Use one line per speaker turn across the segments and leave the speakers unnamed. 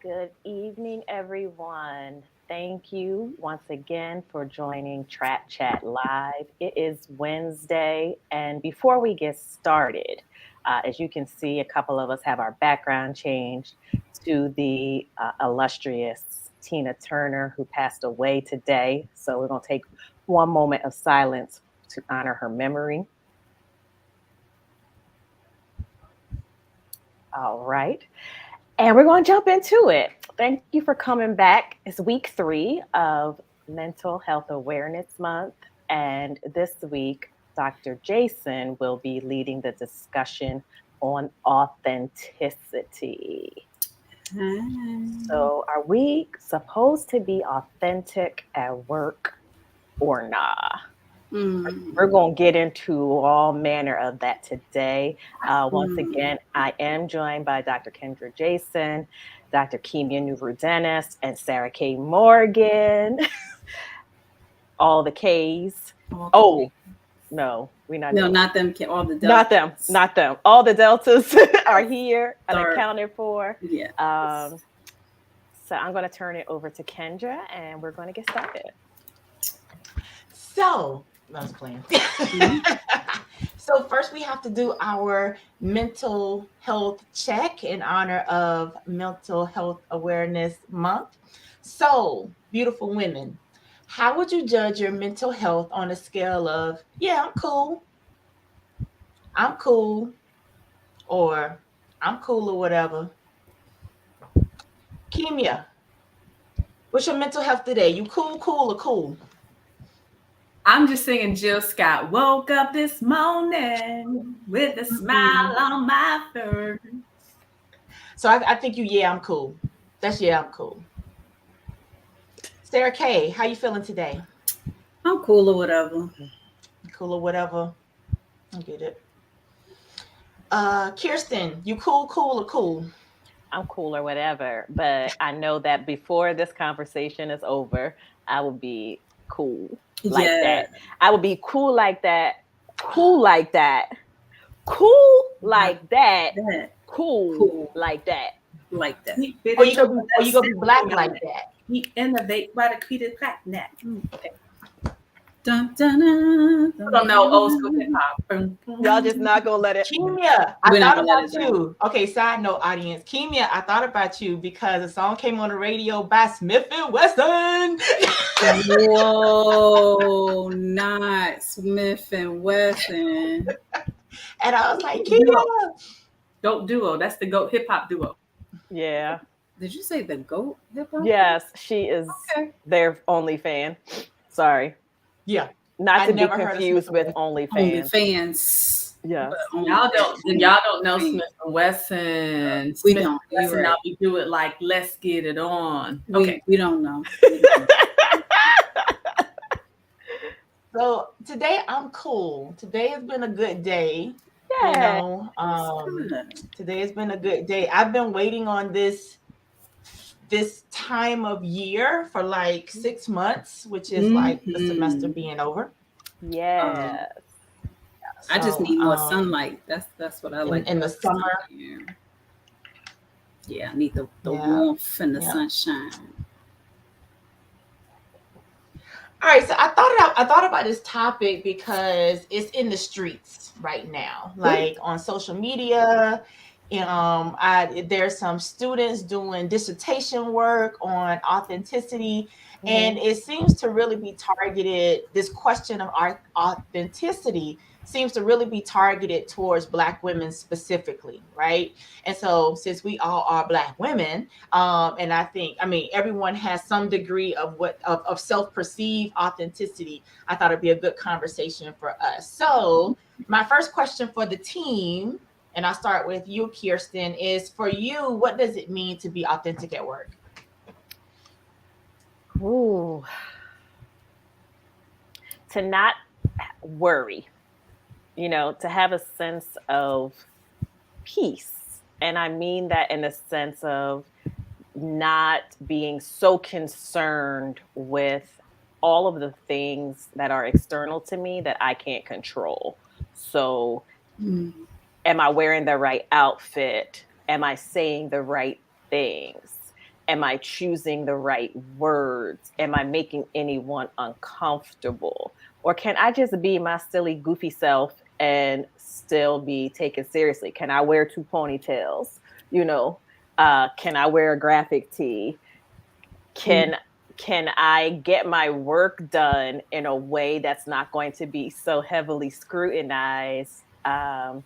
Good evening, everyone. Thank you once again for joining Trap Chat Live. It is Wednesday, and before we get started, as you can see, a couple of us have our background changed to the illustrious Tina Turner, who passed away today. So we're going to take one moment of silence to honor her memory. All right. And we're going to jump into it. Thank you for coming back. It's week 3 of Mental Health Awareness Month. And this week, Dr. Jason will be leading the discussion on authenticity. So, are we supposed to be authentic at work or not? We're going to get into all manner of that today. Once again, I am joined by Dr. Kendra Jason, Dr. Kimya Dennis, and Sarah K. Morgan. All the Ks. Oh, no, we're not.
No, not them. All the
deltas. Not them. All the deltas are here and accounted for.
Yeah.
So I'm going to turn it over to Kendra, and we're going to get started.
So, I was playing. So first we have to do our mental health check in honor of Mental Health Awareness Month. So, beautiful women, how would you judge your mental health on a scale of, yeah, I'm cool, or I'm cool or whatever? Kimya, what's your mental health today? You cool or cool?
I'm just singing Jill Scott. Woke up this morning with a smile on my face.
So I think I'm cool. That's I'm cool. Sarah K, how you feeling today?
I'm cool or whatever.
Cool or whatever. I get it. Kirsten, you cool or cool?
I'm cool or whatever, but I know that before this conversation is over, I will be cool like that. I would be cool like that. Cool like that. Cool like that. Cool like that.
Like that.
Or you gonna be black like that.
We innovate by the creative crack net. Okay. Dun, dun, dun, dun, I don't know old school hip hop.
Y'all just not gonna let it.
Kimya, I thought about you. Okay, side note, audience. Kimya, I thought about you because a song came on the radio by Smith and Wesson.
Whoa, not Smith and Wesson.
And I was like, Kimya.
Goat duo. That's the goat hip hop duo.
Yeah.
Did you say the goat hip hop?
Yes, she is their only fan. Sorry.
Yeah.
Not to be confused with OnlyFans.
Yeah. Y'all don't know Smith and Wesson.
We don't.
Wesson, now we do it like, let's get it on.
We don't know. So today I'm cool. Today has been a good day.
Yeah.
You know, today has been a good day. I've been waiting on this time of year for like 6 months, which is like the semester being over.
Yeah.
I just need more sunlight. That's what I like
in the summer.
Yeah, I need the warmth and the sunshine.
All right, so I thought about this topic because it's in the streets right now, like on social media. There's some students doing dissertation work on authenticity, and it seems to really be targeted. This question of our authenticity seems to really be targeted towards Black women specifically, right? And so since we all are Black women, and I mean, everyone has some degree of self-perceived authenticity, I thought it'd be a good conversation for us. So my first question for the team, and I'll start with you, Kirsten, is for you, what does it mean to be authentic at work?
Ooh. To not worry. To have a sense of peace. And I mean that in the sense of not being so concerned with all of the things that are external to me that I can't control. So, am I wearing the right outfit? Am I saying the right things? Am I choosing the right words? Am I making anyone uncomfortable? Or can I just be my silly, goofy self and still be taken seriously? Can I wear 2 ponytails? Can I wear a graphic tee? Can I get my work done in a way that's not going to be so heavily scrutinized that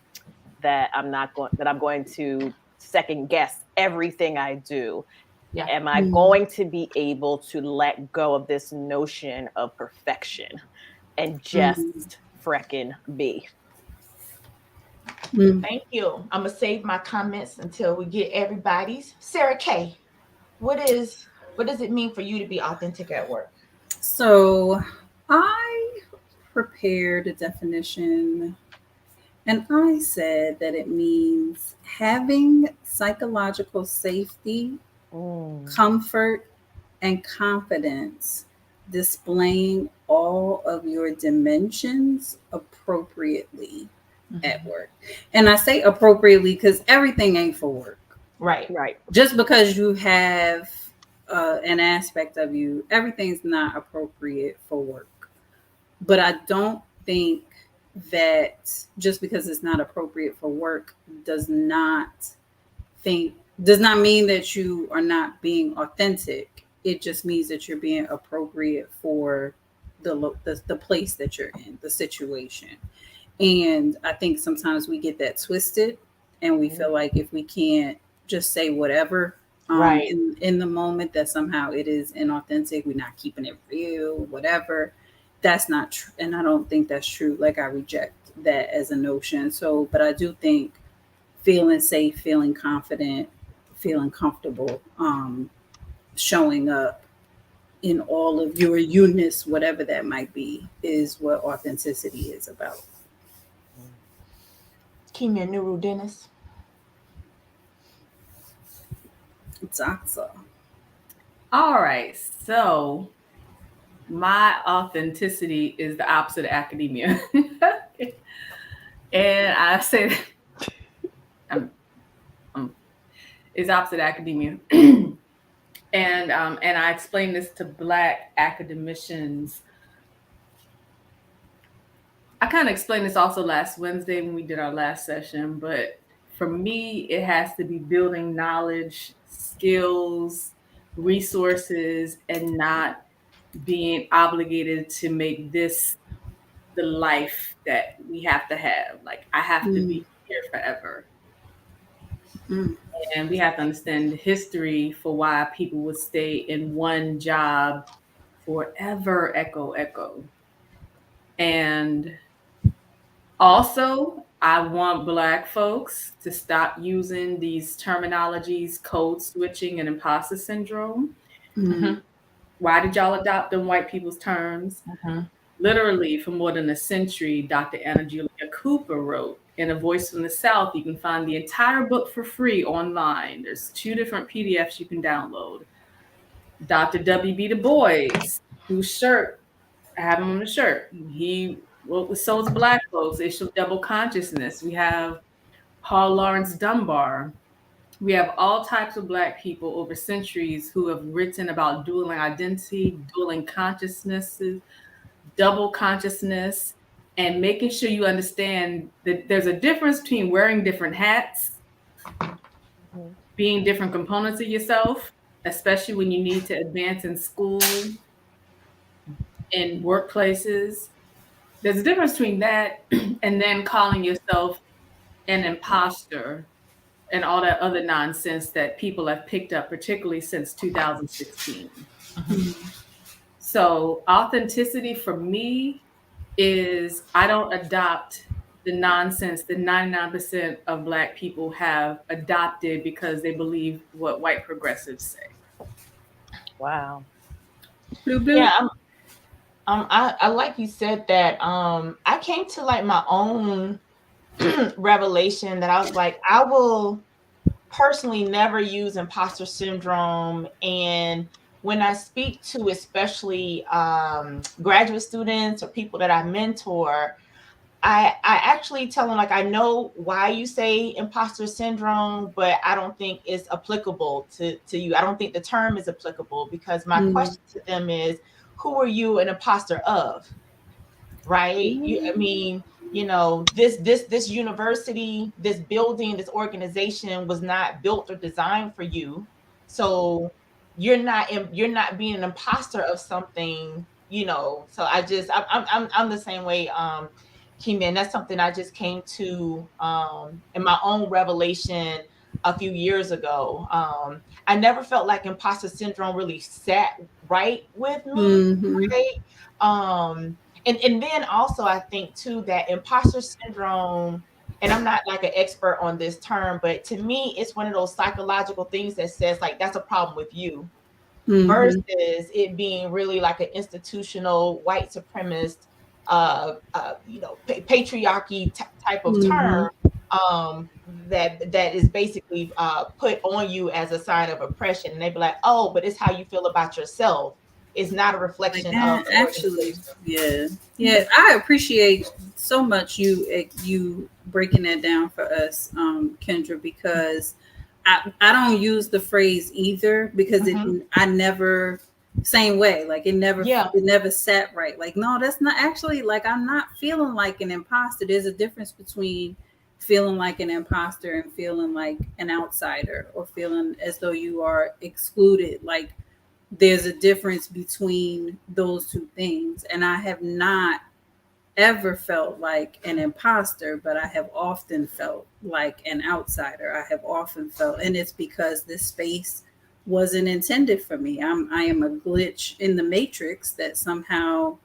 I'm going to second guess everything I do?
Yeah.
Am I going to be able to let go of this notion of perfection and just frickin' be?
Thank you. I'm gonna save my comments until we get everybody's. Sarah K, what does it mean for you to be authentic at work?
So I prepared a definition, and I said that it means having psychological safety, comfort, and confidence, displaying all of your dimensions appropriately at work. And I say appropriately because everything ain't for work.
Right.
Just because you have an aspect of you, everything's not appropriate for work. But I don't think that just because it's not appropriate for work does not mean that you are not being authentic. It just means that you're being appropriate for the place that you're in, the situation. And I think sometimes we get that twisted, and we feel like if we can't just say whatever in the moment, that somehow it is inauthentic. We're not keeping it real, whatever. That's not true. And I don't think that's true. Like, I reject that as a notion. So, but I do think feeling safe, feeling confident, feeling comfortable, showing up in all of your you-ness, whatever that might be, is what authenticity is about.
Kimya Nuru Dennis.
It's awesome.
All right, so my authenticity is the opposite of academia. And I say is opposite academia. And I explained this to Black academicians. I kind of explained this also last Wednesday when we did our last session, but for me, it has to be building knowledge, skills, resources, and not being obligated to make this the life that we have to have. Like, I have to be here forever. And we have to understand the history for why people would stay in one job forever, echo. And also, I want Black folks to stop using these terminologies, code switching and imposter syndrome. Why did y'all adopt them white people's terms? Literally, for more than a century, Dr. Anna Julia Cooper wrote in A Voice from the South. You can find the entire book for free online. There's 2 different PDFs you can download. Dr. W.B. Du Bois, whose shirt, I have him on the shirt. He wrote with Souls of Black folks, issue of double consciousness. We have Paul Lawrence Dunbar. We have all types of Black people over centuries who have written about dueling identity, dueling consciousnesses, double consciousness, and making sure you understand that there's a difference between wearing different hats, being different components of yourself, especially when you need to advance in school, in workplaces. There's a difference between that and then calling yourself an imposter and all that other nonsense that people have picked up, particularly since 2016. So authenticity for me is I don't adopt the nonsense that 99% of Black people have adopted because they believe what white progressives say.
Wow.
Yeah, I like you said that. I came to like my own revelation that I was like, I will personally never use imposter syndrome. And when I speak to especially graduate students or people that I mentor, I actually tell them, like, I know why you say imposter syndrome, but I don't think it's applicable to you. I don't think the term is applicable, because my question to them is, who are you an imposter of? Right? I mean, this university, this building, this organization was not built or designed for you. So you're not being an imposter of something, So I'm the same way, Kimya, and that's something I just came to in my own revelation a few years ago. I never felt like imposter syndrome really sat right with me, right? And then also, I think too that imposter syndrome, and I'm not like an expert on this term, but to me, it's one of those psychological things that says, like, that's a problem with you, versus it being really like an institutional white supremacist, patriarchy type of term, that is basically put on you as a sign of oppression. And they be like, oh, but it's how you feel about yourself. It's not a reflection of the
actually, yeah. I appreciate so much you breaking that down for us, Kendra, because I don't use the phrase either, because I never, same way, like it never sat right. Like, no, that's not actually, like, I'm not feeling like an imposter. There's a difference between feeling like an imposter and feeling like an outsider, or feeling as though you are excluded. Like, there's a difference between those two things. And I have not ever felt like an imposter, but I have often felt like an outsider. I have often felt, and it's because this space wasn't intended for me. I am a glitch in the matrix that somehow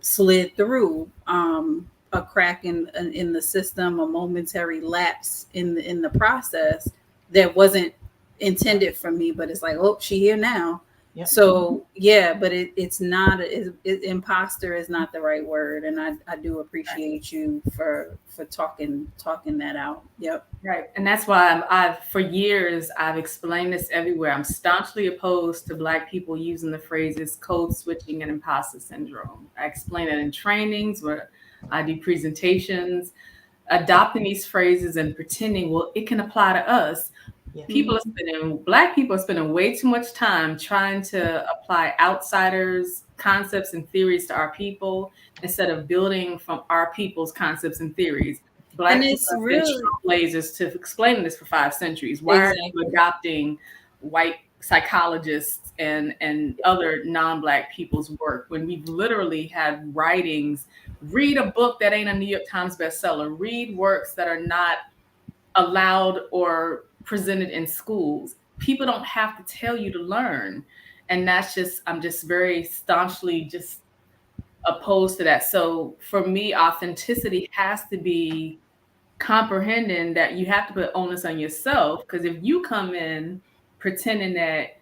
slid through, a crack in the system, a momentary lapse in the process that wasn't intended for me. But it's like, oh, she here now. Yep. So yeah, but it's not, imposter is not the right word, and I do appreciate you for talking that out. Yep.
Right, and that's why for years I've explained this everywhere. I'm staunchly opposed to Black people using the phrases code switching and imposter syndrome. I explain it in trainings where I do presentations. Adopting these phrases and pretending, well, it can apply to us. Yeah. Black people are spending way too much time trying to apply outsiders' concepts and theories to our people, instead of building from our people's concepts and theories. Black people have been trailblazers to explain this for 5 centuries. Why are you adopting white psychologists and other non-Black people's work when we've literally had writings? Read a book that ain't a New York Times bestseller. Read works that are not allowed or presented in schools. People don't have to tell you to learn. And I'm just very staunchly just opposed to that. So for me, authenticity has to be comprehending that you have to put onus on yourself. Because if you come in pretending that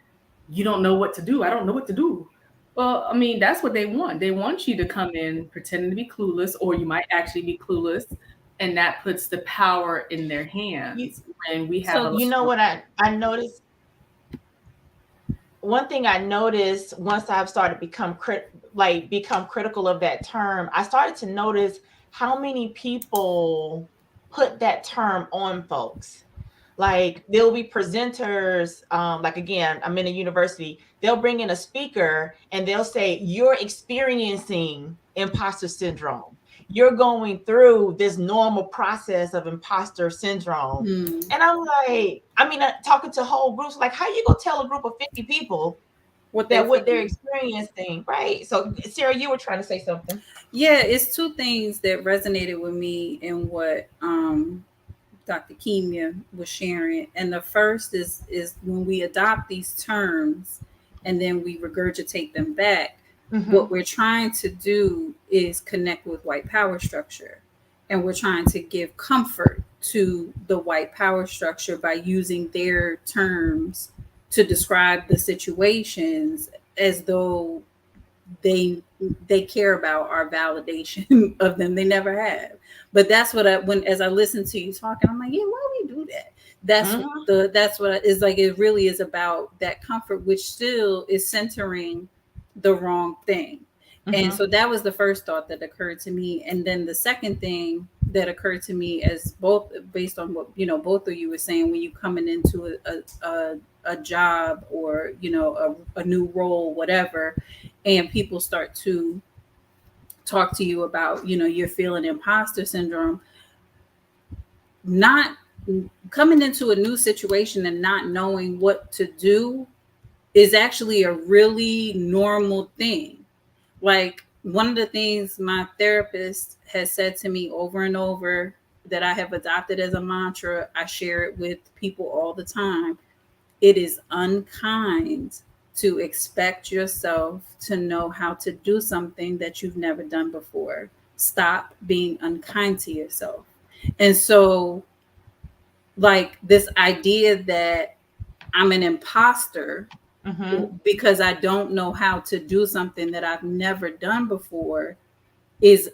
you don't know what to do, I don't know what to do. Well, I mean, that's what they want. They want you to come in pretending to be clueless, or you might actually be clueless. And that puts the power in their hands. And we have.
So you know what I noticed? One thing I noticed once I've started become critical of that term, I started to notice how many people put that term on folks. Like, there'll be presenters, like, again, I'm in a university, they'll bring in a speaker and they'll say, you're experiencing imposter syndrome. You're going through this normal process of imposter syndrome. And I'm like, talking to whole groups, like, how you gonna tell a group of 50 people what they're experiencing, right? So Sarah, you were trying to say something.
Yeah, it's 2 things that resonated with me in what Dr. Kimya was sharing. And the first is when we adopt these terms and then we regurgitate them back, what we're trying to do is connect with white power structure. And we're trying to give comfort to the white power structure by using their terms to describe the situations as though they care about our validation of them. They never have. But that's what as I listen to you talking, I'm like, yeah, why we do that? That's what is like. It really is about that comfort, which still is centering the wrong thing. And so that was the first thought that occurred to me. And then the second thing that occurred to me, as both based on what, you know, both of you were saying, when you coming into a job or, you know, a new role, whatever, and people start to talk to you about, you know, you're feeling imposter syndrome, not coming into a new situation and not knowing what to do is actually a really normal thing. Like, one of the things my therapist has said to me over and over that I have adopted as a mantra, I share it with people all the time. It is unkind to expect yourself to know how to do something that you've never done before. Stop being unkind to yourself. And so, like, this idea that I'm an imposter because I don't know how to do something that I've never done before is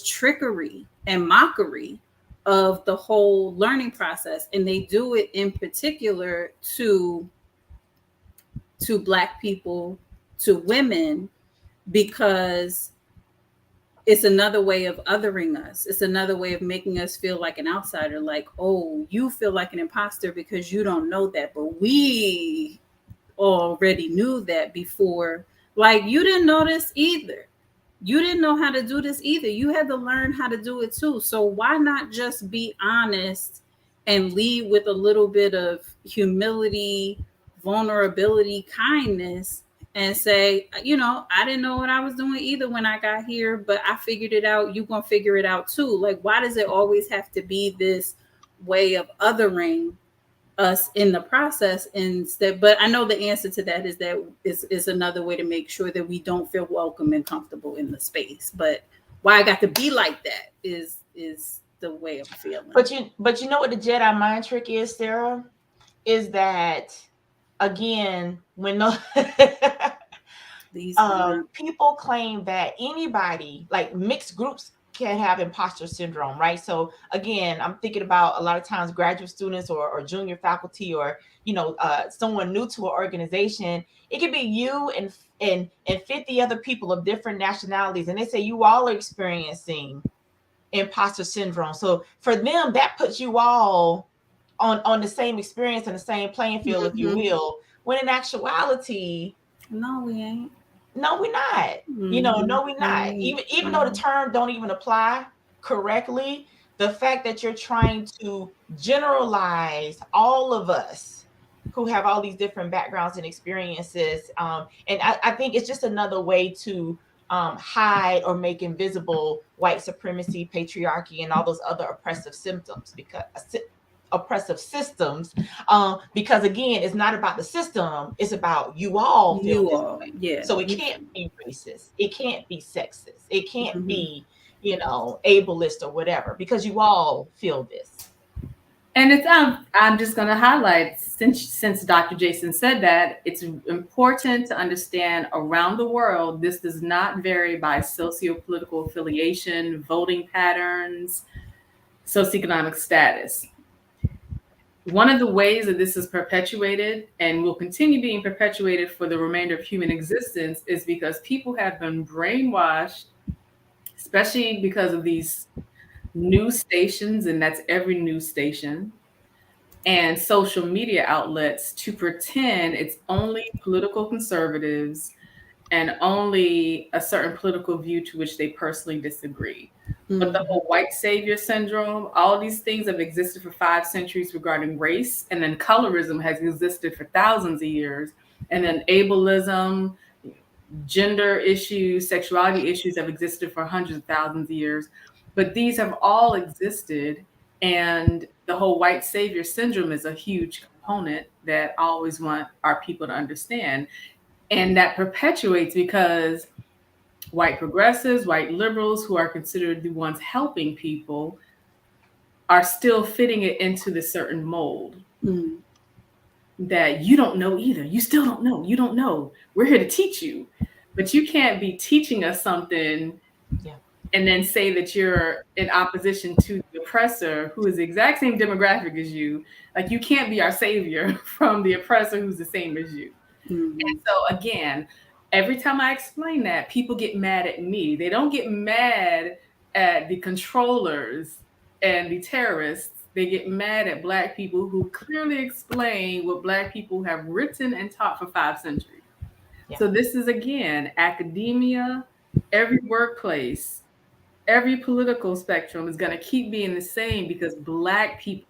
trickery and mockery of the whole learning process. And they do it in particular to Black people, to women, because it's another way of othering us. It's another way of making us feel like an outsider. Like, oh, you feel like an imposter because you don't know that, but we already knew that before. Like, you didn't know this either. You didn't know how to do this either. You had to learn how to do it too. So why not just be honest and lead with a little bit of humility, vulnerability, kindness, and say, you know, I didn't know what I was doing either when I got here, but I figured it out. You're going to figure it out too. Like, why does it always have to be this way of othering us in the process instead? But I know the answer to that is that is another way to make sure that we don't feel welcome and comfortable in the space. But why I got to be like that is the way I'm feeling.
But you know what the Jedi mind trick is, Sarah? Is that, again, when these people claim that anybody, like mixed groups, can have imposter syndrome, right? So again, I'm thinking about a lot of times graduate students or junior faculty, or, you know, someone new to an organization. It could be you and 50 other people of different nationalities, and they say you all are experiencing imposter syndrome. So for them, that puts you all on the same experience and the same playing field, if you will. When in actuality,
no, we ain't.
No, we're not. You know, no, we're not. Even though the term don't even apply correctly, the fact that you're trying to generalize all of us who have all these different backgrounds and experiences, and I think it's just another way to hide or make invisible white supremacy, patriarchy, and all those other oppressive systems, because again, it's not about the system, it's about you all feel this way.
Yeah.
So it can't be racist, it can't be sexist, it can't be, you know, ableist or whatever, because you all feel this.
And it's I'm just going to highlight, since Dr. Jason said that, it's important to understand around the world, this does not vary by socio-political affiliation, voting patterns, socioeconomic status. One of the ways that this is perpetuated and will continue being perpetuated for the remainder of human existence is because people have been brainwashed, especially because of these news stations, and that's every news station, and social media outlets, to pretend it's only political conservatives and only a certain political view to which they personally disagree. But the whole white savior syndrome, all these things have existed for 5 centuries regarding race, and then colorism has existed for thousands of years, and then ableism, gender issues, sexuality issues have existed for hundreds of thousands of years. But these have all existed, and the whole white savior syndrome is a huge component that I always want our people to understand. And that perpetuates because white progressives, white liberals, who are considered the ones helping people, are still fitting it into the certain mold that you don't know either. You still don't know. You don't know. We're here to teach you. But you can't be teaching us something and then say that you're in opposition to the oppressor who is the exact same demographic as you. Like, you can't be our savior from the oppressor who's the same as you. And so again, every time I explain that, people get mad at me. They don't get mad at the controllers and the terrorists. They get mad at Black people who clearly explain what Black people have written and taught for 5 centuries. Yeah. So this is, again, academia, every workplace, every political spectrum is going to keep being the same because Black people,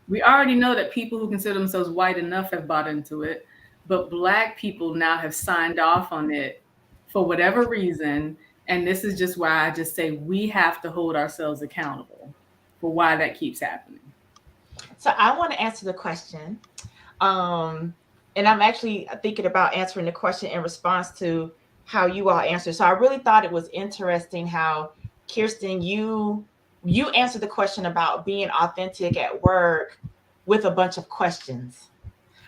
we already know that people who consider themselves white enough have bought into it, but Black people now have signed off on it for whatever reason. And this is just why I just say we have to hold ourselves accountable for why that keeps happening.
So I want to answer the question. And I'm actually thinking about answering the question in response to how you all answered. So I really thought it was interesting how, Kirsten, you answered the question about being authentic at work with a bunch of questions,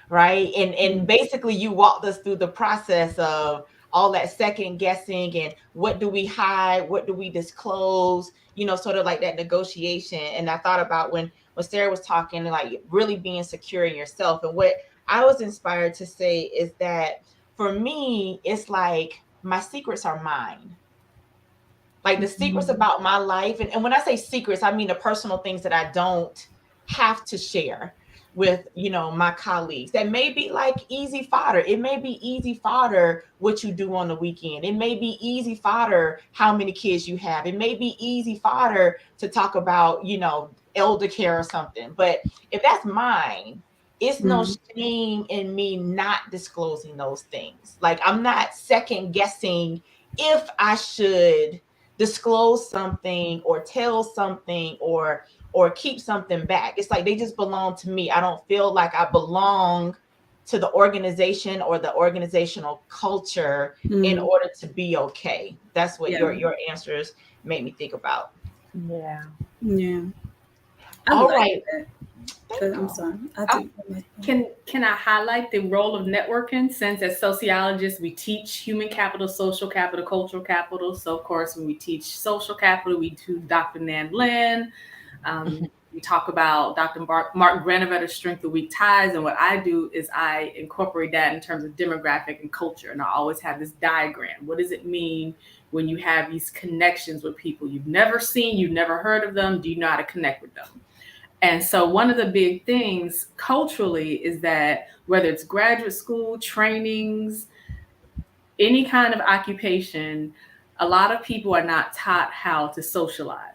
right? And basically you walked us through the process of all that second guessing and what do we hide, what do we disclose, sort of like that negotiation. And I thought about when Sarah was talking, like really being secure in yourself. And what I was inspired to say is that for me, it's like my secrets are mine. Like the secrets about my life. And when I say secrets, I mean the personal things that I don't have to share with, my colleagues. That may be like easy fodder. It may be easy fodder what you do on the weekend. It may be easy fodder how many kids you have. It may be easy fodder to talk about, elder care or something. But if that's mine, it's no shame in me not disclosing those things. Like I'm not second guessing if I should disclose something or tell something or keep something back. It's like they just belong to me. I don't feel like I belong to the organization or the organizational culture in order to be okay. That's what your answers made me think about.
Yeah.
All right.
I'm sorry.
Can I highlight the role of networking? Since as sociologists, we teach human capital, social capital, cultural capital. So of course, when we teach social capital, we do Dr. Nan Lynn. We talk about Dr. Mark Granovetter's Strength of Weak Ties. And what I do is I incorporate that in terms of demographic and culture. And I always have this diagram. What does it mean when you have these connections with people you've never seen, you've never heard of them? Do you know how to connect with them? And so one of the big things culturally is that whether it's graduate school, trainings, any kind of occupation, a lot of people are not taught how to socialize.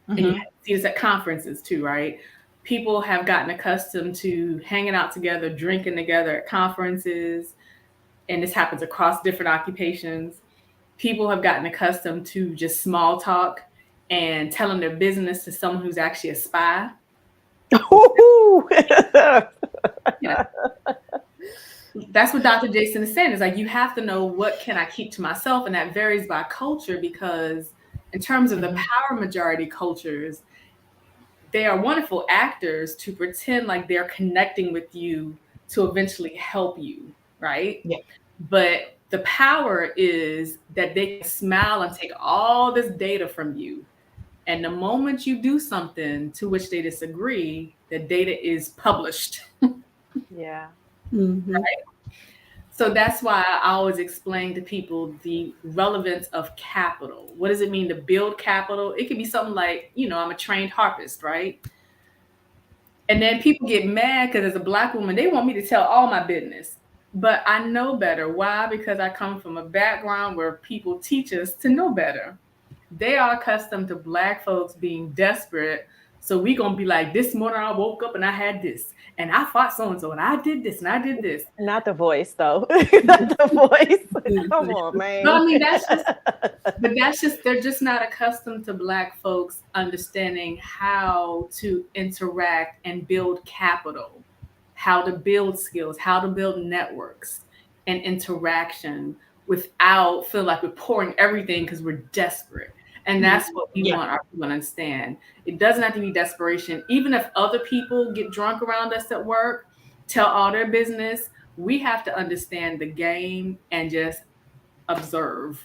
And you see this at conferences too, right? People have gotten accustomed to hanging out together, drinking together at conferences. And this happens across different occupations. People have gotten accustomed to just small talk and telling their business to someone who's actually a spy. That's what Dr. Jason is saying. Is like, you have to know what can I keep to myself. And that varies by culture, because in terms of the power majority cultures, they are wonderful actors to pretend like they're connecting with you to eventually help you, right?
Yeah.
But the power is that they can smile and take all this data from you. And the moment you do something to which they disagree, the data is published.
Yeah.
Right? So that's why I always explain to people the relevance of capital. What does it mean to build capital? It could be something like, I'm a trained harpist, right? And then people get mad because as a Black woman, they want me to tell all my business. But I know better. Why? Because I come from a background where people teach us to know better. They are accustomed to Black folks being desperate. So we going to be like, this morning I woke up and I had this. And I fought so-and-so and I did this and I did this.
Not the voice, though. Not the voice. Come on, man.
No, I mean, they're just not accustomed to Black folks understanding how to interact and build capital, how to build skills, how to build networks and interaction without feeling like we're pouring everything because we're desperate. And that's what we want our people to understand. It doesn't have to be desperation. Even if other people get drunk around us at work, tell all their business, we have to understand the game and just observe.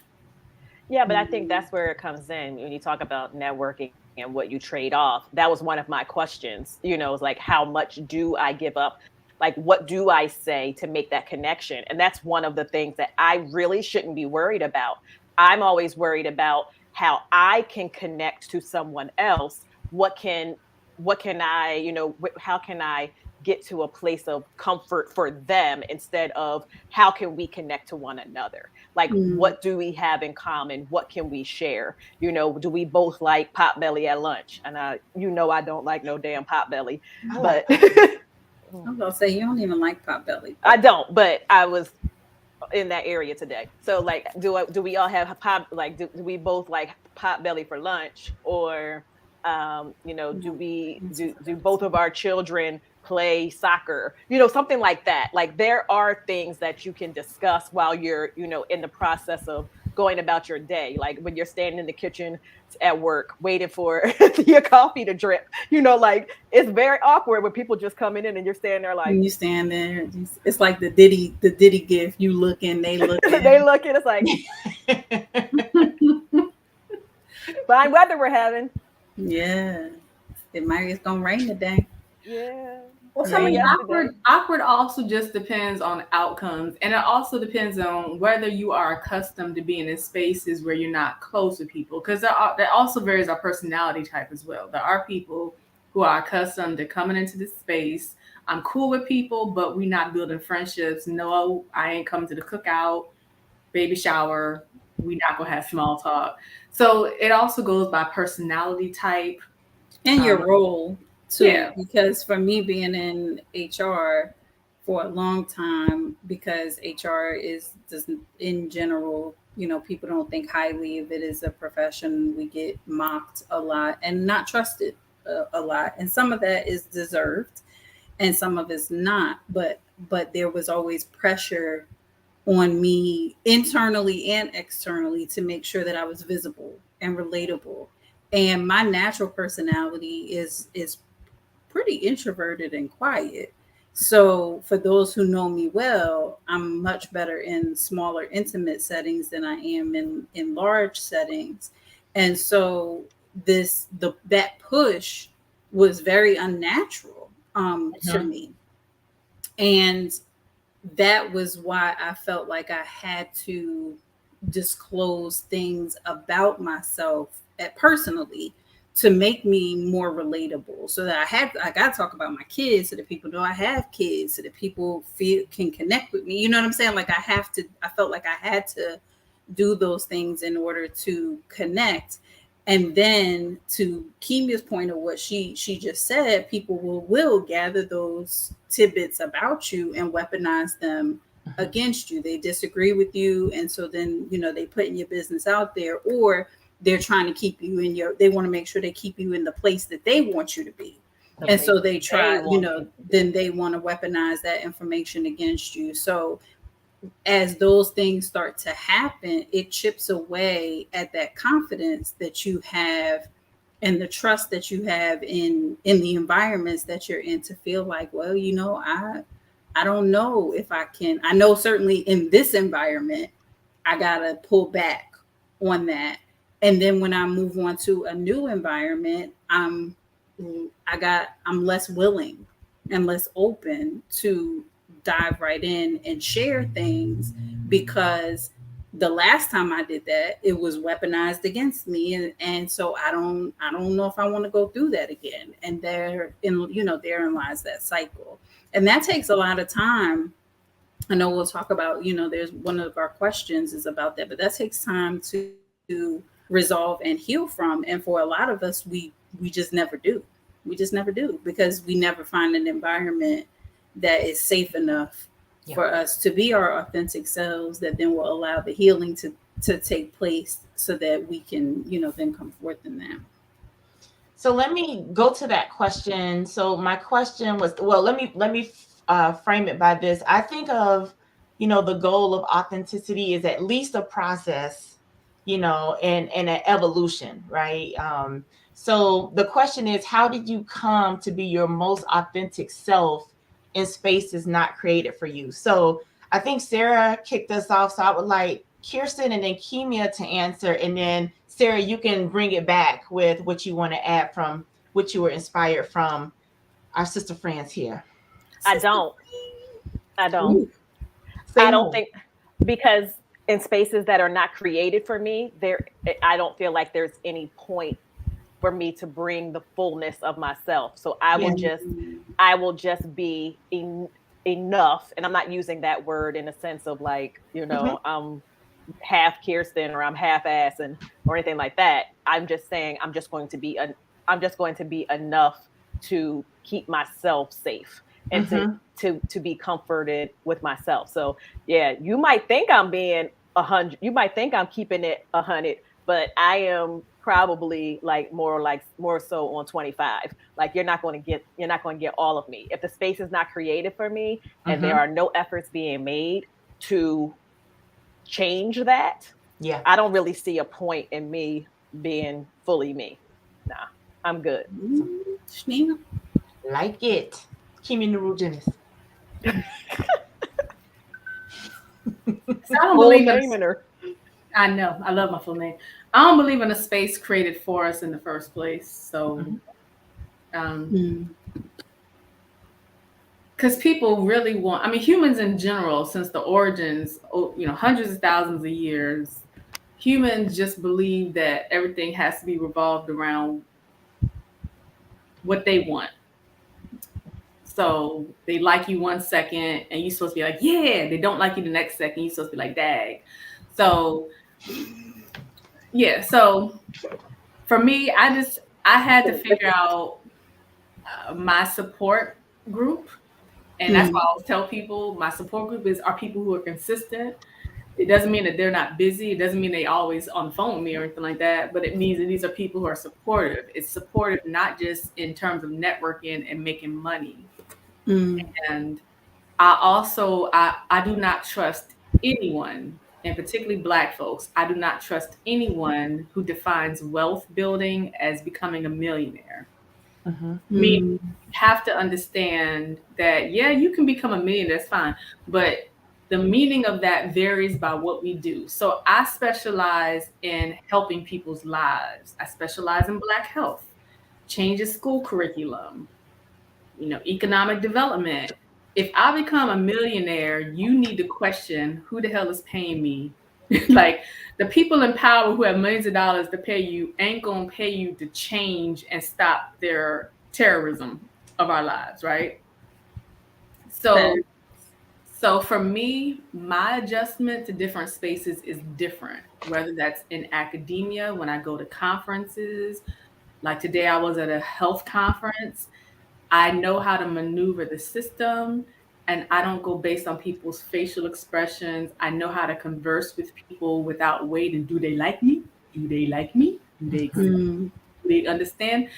Yeah, but I think that's where it comes in when you talk about networking and what you trade off. That was one of my questions, it's like, how much do I give up? Like, what do I say to make that connection? And that's one of the things that I really shouldn't be worried about. I'm always worried about how I can connect to someone else. What can I, how can I get to a place of comfort for them instead of how can we connect to one another? Like, what do we have in common? What can we share? Do we both like Potbelly at lunch? And I don't like no damn Potbelly, but
I'm gonna say you don't even like Potbelly.
I don't, but I was in that area today. So like, do we all have pop? Like, do we both like Potbelly for lunch, or do both of our children play soccer? Something like that. Like, there are things that you can discuss while you're in the process of going about your day. Like when you're standing in the kitchen at work waiting for your coffee to drip, like, it's very awkward when people just coming in and you're standing there like,
you stand there, it's like the Diddy gif, you looking, they looking.
They looking, it's like fine weather we're having.
Yeah, it's gonna rain today.
Yeah.
Well, awkward also just depends on outcomes, and it also depends on whether you are accustomed to being in spaces where you're not close with people, because that also varies our personality type as well. There are people who are accustomed to coming into this space. I'm cool with people, but we're not building friendships. No, I ain't coming to the cookout, baby shower. We're not gonna have small talk. So it also goes by personality type
and your role too.
Yeah.
Because for me, being in HR for a long time, because HR is just in general, people don't think highly of it as a profession. We get mocked a lot and not trusted a lot, and some of that is deserved and some of it's not, but there was always pressure on me internally and externally to make sure that I was visible and relatable. And my natural personality is pretty introverted and quiet. So for those who know me well, I'm much better in smaller, intimate settings than I am in large settings. And so that push was very unnatural to me. And that was why I felt like I had to disclose things about myself personally to make me more relatable, so that I got to talk about my kids so that people know I have kids, so that people can connect with me. You know what I'm saying? Like I felt like I had to do those things in order to connect. And then to Kimya's point of what she just said, people will gather those tidbits about you and weaponize them against you. They disagree with you. And so then, they putting your business out there, or they're trying to keep you they want to make sure they keep you in the place that they want you to be. And so they try, then they want to weaponize that information against you. So as those things start to happen, it chips away at that confidence that you have and the trust that you have in the environments that you're in, to feel like, well, I don't know if I can. I know certainly in this environment, I got to pull back on that. And then when I move on to a new environment, I'm less willing and less open to dive right in and share things, because the last time I did that, it was weaponized against me. And so I don't know if I want to go through that again. And therein lies that cycle. And that takes a lot of time. I know we'll talk about, there's one of our questions is about that, but that takes time to resolve and heal from. And for a lot of us, we just never do. We just never do, because we never find an environment that is safe enough for us to be our authentic selves, that then will allow the healing to take place, so that we can, then come forth in that.
So let me go to that question. So my question was, well, let me frame it by this. I think of, the goal of authenticity is at least a process, and an evolution, right? So the question is, how did you come to be your most authentic self in spaces not created for you? So I think Sarah kicked us off. So I would like Kirsten and then Kimya to answer. And then Sarah, you can bring it back with what you want to add from what you were inspired from our sister friends here.
I don't. I don't. I don't think, because in spaces that are not created for me, I don't feel like there's any point for me to bring the fullness of myself. So I will just be enough. And I'm not using that word in a sense of like, I'm half Kirsten or I'm half ass or anything like that. I'm just saying I'm just going to be enough to keep myself safe and to be comforted with myself. So yeah, you might think I'm being 100, you might think I'm keeping it 100, but I am probably more so on 25. Like you're not going to get all of me if the space is not created for me and there are no efforts being made to change that.
Yeah,
I don't really see a point in me being fully me. Nah, I'm good.
Like it. Kimya Neurogenis.
I don't believe in her. I know. I love my full name. I don't believe in a space created for us in the first place. So, because people really want, I mean, humans in general, since the origins, hundreds of thousands of years, humans just believe that everything has to be revolved around what they want. So they like you 1 second and you're supposed to be like, yeah, they don't like you the next second. You're supposed to be like, dag. So yeah. So for me, I had to figure out my support group. And that's why I always tell people my support group are people who are consistent. It doesn't mean that they're not busy. It doesn't mean they always on the phone with me or anything like that. But it means that these are people who are supportive. It's supportive not just in terms of networking and making money. And I also, I do not trust anyone, and particularly Black folks. I do not trust anyone who defines wealth building as becoming a millionaire. I mean, you have to understand that, yeah, you can become a millionaire, that's fine. But the meaning of that varies by what we do. So I specialize in helping people's lives. I specialize in Black health, change of school curriculum, economic development. If I become a millionaire, you need to question who the hell is paying me. Like the people in power who have millions of dollars to pay you ain't gonna pay you to change and stop their terrorism of our lives, right? So for me, my adjustment to different spaces is different, whether that's in academia, when I go to conferences, like today I was at a health conference. I know how to maneuver the system, and I don't go based on people's facial expressions. I know how to converse with people without waiting. Do they like me? Do they like me? Do they understand?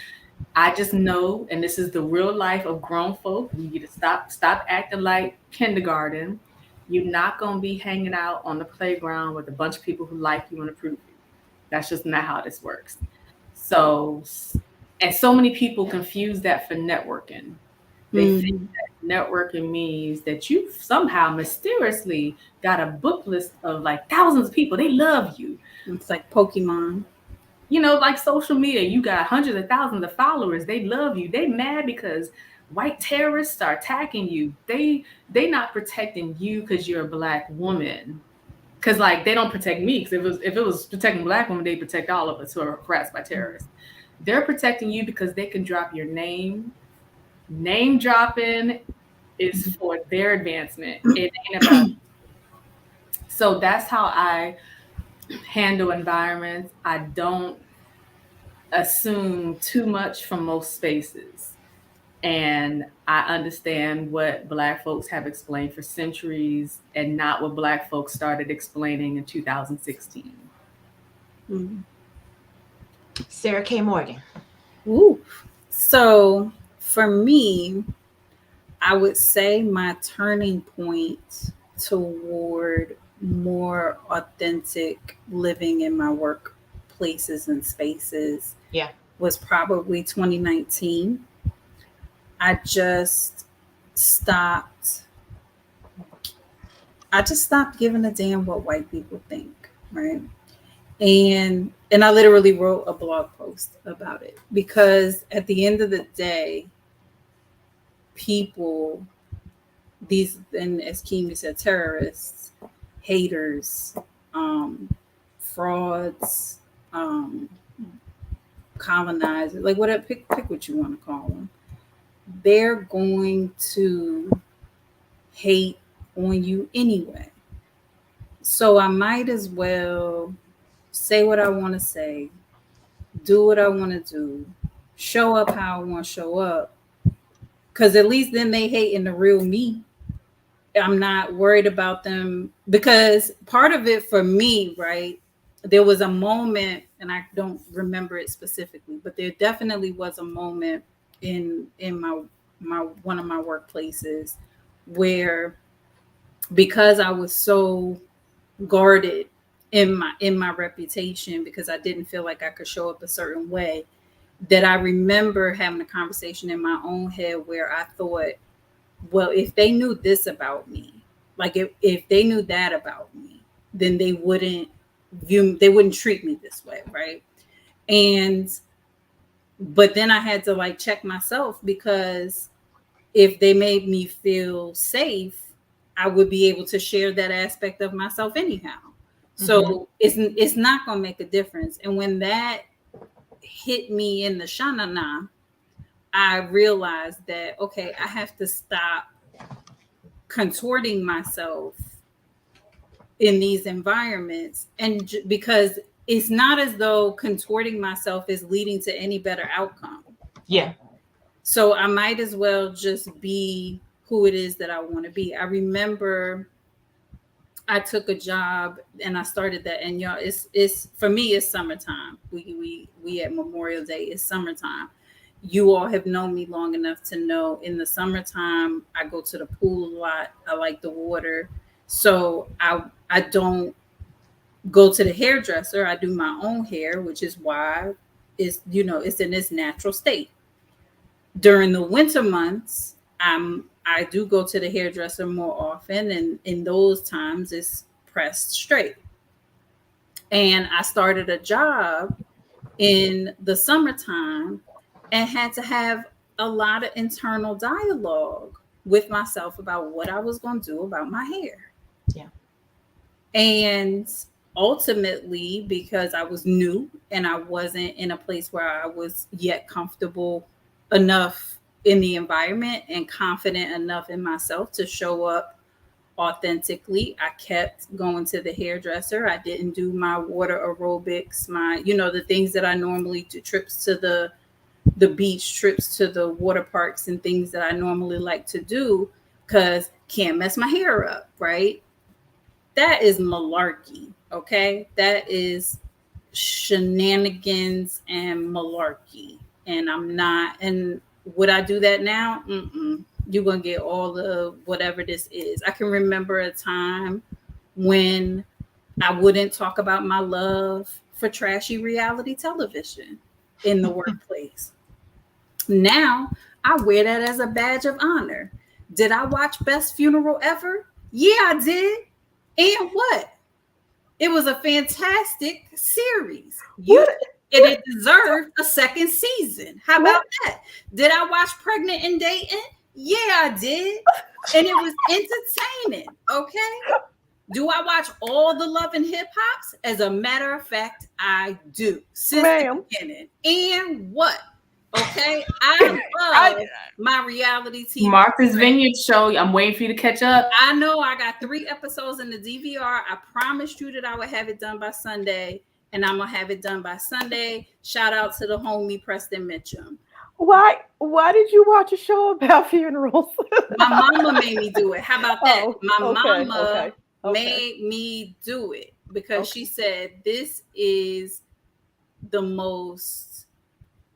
I just know, and this is the real life of grown folk. You need to stop acting like kindergarten. You're not going to be hanging out on the playground with a bunch of people who like you and approve you. That's just not how this works. So many people confuse that for networking. They think that networking means that you somehow mysteriously got a book list of like thousands of people. They love you.
It's like Pokemon.
Like social media, you got hundreds of thousands of followers. They love you. They mad because white terrorists are attacking you. They not protecting you because you're a Black woman. Because like they don't protect me. Because if it was protecting Black women, they protect all of us who are harassed by terrorists. They're protecting you because they can drop your name. Name dropping is for their advancement. It ain't about you. So that's how I handle environments. I don't assume too much from most spaces. And I understand what Black folks have explained for centuries and not what Black folks started explaining in 2016.
Sarah K. Morgan.
Ooh. So for me, I would say my turning point toward more authentic living in my workplaces and spaces was probably 2019. I just stopped giving a damn what white people think, right? And I literally wrote a blog post about it because at the end of the day, people these, and as Kimya said, terrorists, haters, frauds, colonizers, like whatever, pick what you want to call them. They're going to hate on you anyway. So I might as well say what I want to say, do what I want to do, show up how I want to show up. Because at least then they hating the real me. I'm not worried about them, because part of it for me, right, there was a moment, and I don't remember it specifically, but there definitely was a moment in my one of my workplaces where, because I was so guarded in my reputation, because I didn't feel like I could show up a certain way, that I remember having a conversation in my own head where I thought, well, if they knew this about me, like if they knew that about me, then they wouldn't treat me this way, right? But then I had to like check myself, because if they made me feel safe, I would be able to share that aspect of myself anyhow. So it's not going to make a difference. And when that hit me in the shanana, I realized that, okay, I have to stop contorting myself in these environments. And because it's not as though contorting myself is leading to any better outcome.
Yeah.
So I might as well just be who it is that I want to be. I remember I took a job and I started that, and y'all, it's for me, it's summertime. We at Memorial Day, it's summertime. You all have known me long enough to know in the summertime, I go to the pool a lot. I like the water. So I don't go to the hairdresser. I do my own hair, which is why it's in its natural state. During the winter months, I do go to the hairdresser more often, and in those times it's pressed straight. And I started a job in the summertime and had to have a lot of internal dialogue with myself about what I was going to do about my hair.
Yeah.
And ultimately, because I was new and I wasn't in a place where I was yet comfortable enough in the environment and confident enough in myself to show up authentically, I kept going to the hairdresser. I didn't do my water aerobics, the things that I normally do, trips to the beach, trips to the water parks, and things that I normally like to do, because can't mess my hair up, right? That is malarkey, okay? That is shenanigans and malarkey. And I'm not, and would I do that now? You're going to get all the whatever this is. I can remember a time when I wouldn't talk about my love for trashy reality television in the workplace. Now I wear that as a badge of honor. Did I watch Best Funeral Ever? Yeah, I did. And what? It was a fantastic series. And it deserved a second season. How about that? Did I watch Pregnant and Dating? Yeah, I did. And it was entertaining. Okay. Do I watch all the Love and Hip Hops? As a matter of fact, I do. Since the beginning. And what? Okay. I love my reality TV.
Martha's Vineyard show. I'm waiting for you to catch up.
I know I got 3 episodes in the DVR. I promised you that I would have it done by Sunday. And I'm going to have it done by Sunday. Shout out to the homie Preston Mitchum.
Why did you watch a show about funerals?
My mama made me do it. How about that? Mama made me do it because she said, this is the most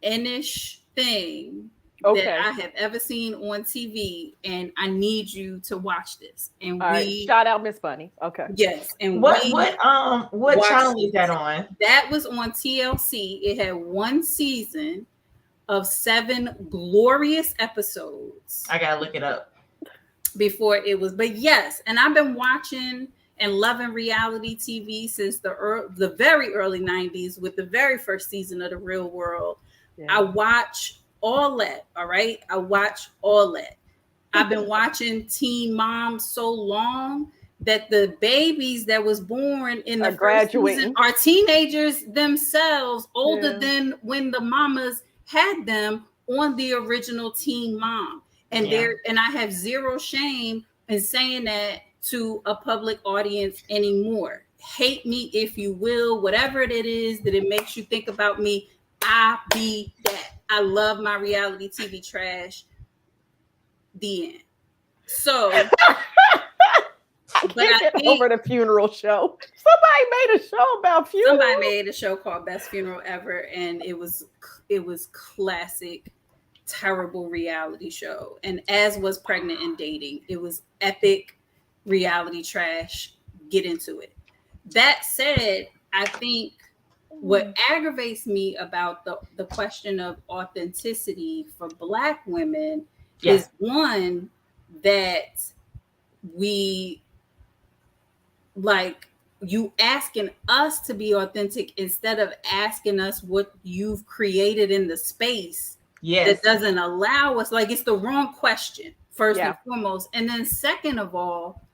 Inish thing that I have ever seen on TV, and I need you to watch this. And
shout out Miss Bunny. Okay.
Yes. And
what channel is that on?
That was on TLC. It had 1 season of 7 glorious episodes.
I gotta look it up
before it was. But yes, and I've been watching and loving reality TV since the very early 90s with the very first season of The Real World. Yeah. I watch all that. All right. I watch all that. I've been watching Teen Mom so long that the babies that was born in the first season are teenagers themselves, older than when the mamas had them on the original Teen Mom. And and I have zero shame in saying that to a public audience anymore. Hate me if you will, whatever it is that it makes you think about me. I be that. I love my reality TV trash. The end. So
I can't get over the funeral show. Somebody made a show about funerals.
Somebody made a show called Best Funeral Ever, and it was classic, terrible reality show. And as was Pregnant and Dating, it was epic reality trash. Get into it. That said, I think what aggravates me about the question of authenticity for Black women is one that we like you asking us to be authentic instead of asking us what you've created in the space that doesn't allow us. Like, it's the wrong question, first and foremost. And then second of all,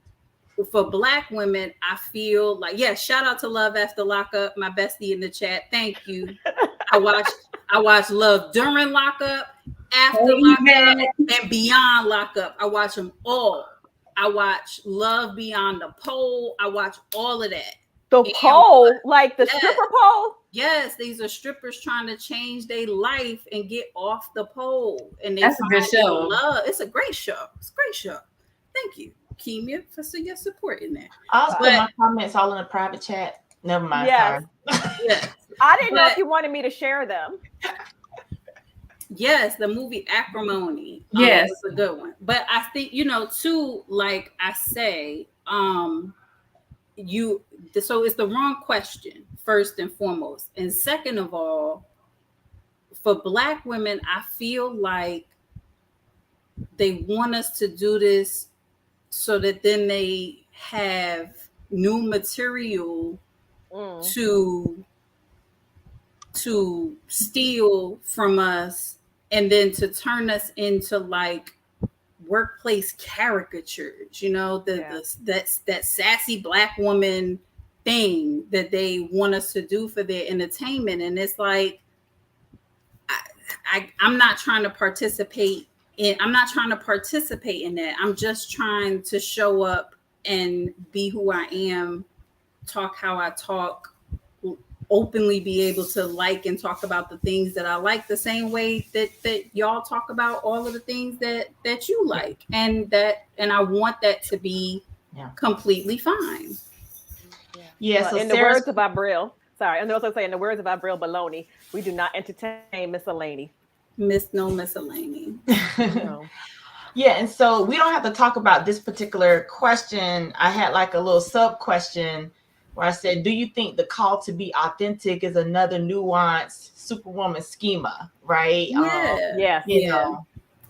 for Black women, I feel like, shout out to Love After Lockup, my bestie in the chat. Thank you. I watched Love during lockup, after lockup, and beyond lockup. I watch them all. I watch Love Beyond the Pole. I watch all of that.
The pole, like the stripper pole?
Yes, these are strippers trying to change their life and get off the pole. And
that's a good show.
Love. It's a great show. It's a great show. Thank you, Kimya, for your support in there.
I'll put my comments all in a private chat. Never mind.
Yes. I didn't know if you wanted me to share them.
Yes, the movie Acrimony. Yes, it's a good one. But I think, too, like I say, so it's the wrong question, first and foremost. And second of all, for Black women, I feel like they want us to do this so that then they have new material to steal from us, and then to turn us into like workplace caricatures, that sassy Black woman thing that they want us to do for their entertainment. And it's like, I'm not trying to participate in that. I'm just trying to show up and be who I am, talk how I talk, openly be able to like and talk about the things that I like the same way that y'all talk about all of the things that you like, and I want that to be completely fine.
So in the words of Abril, and also say in the words of Abril Baloney, we do not entertain miscellany.
Miscellany.
No.
And so we don't have to talk about this particular question. I had like a little sub question where I said, do you think the call to be authentic is another nuanced Superwoman schema, right?
See,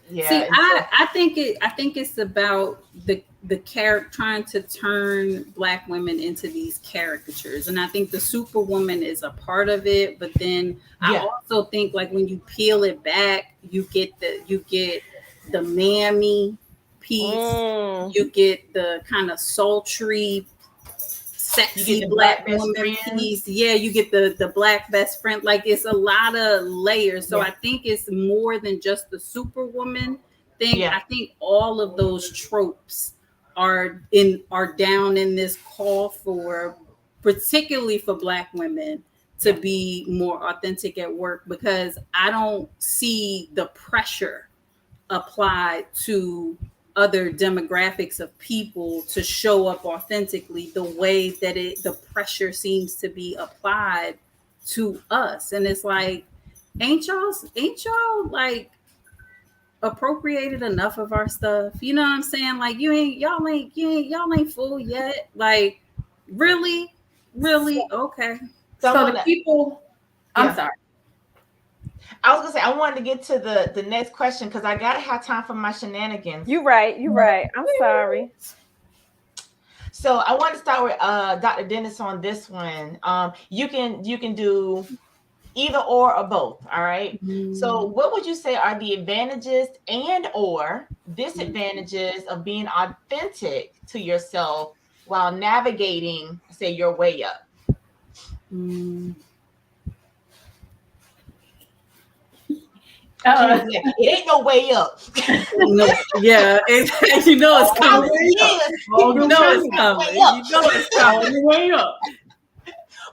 I think it's about the character trying to turn Black women into these caricatures, and I think the Superwoman is a part of it. But then I also think, like, when you peel it back, you get the mammy piece, you get the kind of sultry, sexy Black woman piece. You get the Black best friend. Like, it's a lot of layers. So I think it's more than just the Superwoman thing. I think all of those tropes are down in this call for, particularly for Black women, to be more authentic at work, because I don't see the pressure applied to other demographics of people to show up authentically the way that the pressure seems to be applied to us. And it's like, ain't y'all like appropriated enough of our stuff? You know what I'm saying? Like, y'all ain't full yet. Like, really? Okay.
So the people, I'm sorry.
I was gonna say, I wanted to get to the next question because I gotta have time for my shenanigans.
You're right. I'm sorry.
So I want to start with Dr. Dennis on this one. You can do either or both. All right. So what would you say are the advantages and or disadvantages of being authentic to yourself while navigating, say, your way up? It ain't no way up.
Yeah, you know it's coming. You know it's coming. You know it's coming.
Way up.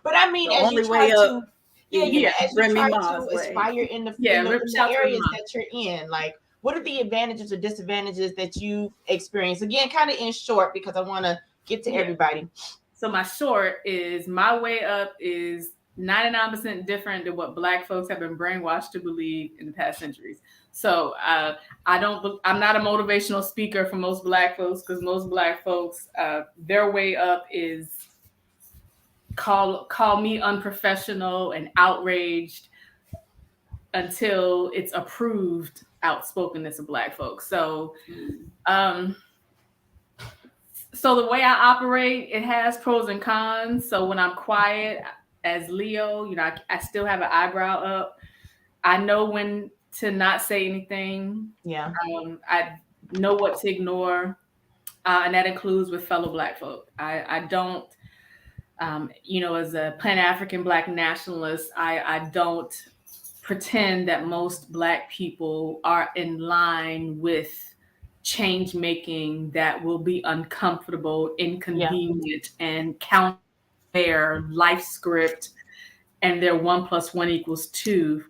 But I mean,
The
as
only
you try
way
to,
up.
as you
Remy
try
Ma's
to
way.
aspire in the areas that you're in, like, what are the advantages or disadvantages that you experience? Again, kind of in short, because I want to get to everybody.
So my short is my way up is 99% different than what Black folks have been brainwashed to believe in the past centuries. So I'm not a motivational speaker for most Black folks, because most Black folks, their way up is call me unprofessional and outraged until it's approved outspokenness of Black folks. So so the way I operate, it has pros and cons. So when I'm quiet as Leo, you know, I still have an eyebrow up. I know when to not say anything.
Yeah.
I know what to ignore. And that includes with fellow Black folk. I don't, you know, as a Pan-African Black nationalist, I don't pretend that most Black people are in line with change making that will be uncomfortable, inconvenient, and counter their life script and their 1 + 1 = 2.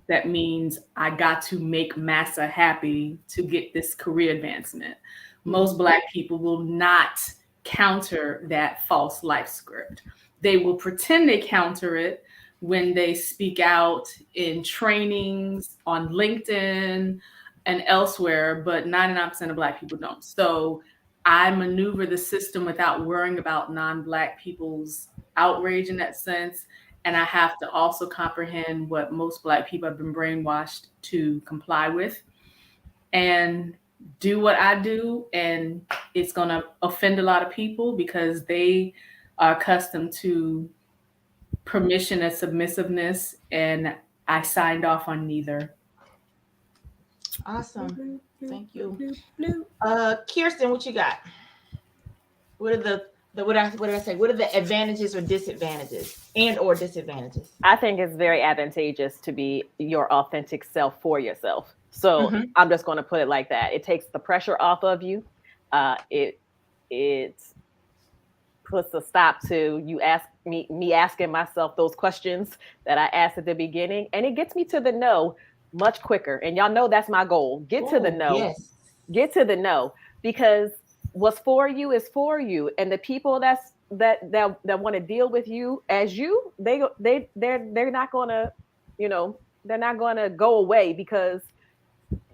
That means I got to make massa happy to get this career advancement. Most Black people will not counter that false life script. They will pretend they counter it when they speak out in trainings on LinkedIn and elsewhere, but 99% of Black people don't. So I maneuver the system without worrying about non-Black people's outrage in that sense. And I have to also comprehend what most Black people have been brainwashed to comply with and do what I do. And it's going to offend a lot of people because they are accustomed to permission and submissiveness. And I signed off on neither.
Awesome. Thank you. Kirsten, what you got? What are what did I say? What are the advantages or disadvantages and or disadvantages?
I think it's very advantageous to be your authentic self for yourself. So I'm just going to put it like that. It takes the pressure off of you. It puts a stop to you me asking myself those questions that I asked at the beginning, and it gets me to the no much quicker. And y'all know that's my goal. Get to the no. Yes. Get to the no, because what's for you is for you, and the people that want to deal with you as you, they're not gonna, you know, they're not gonna go away because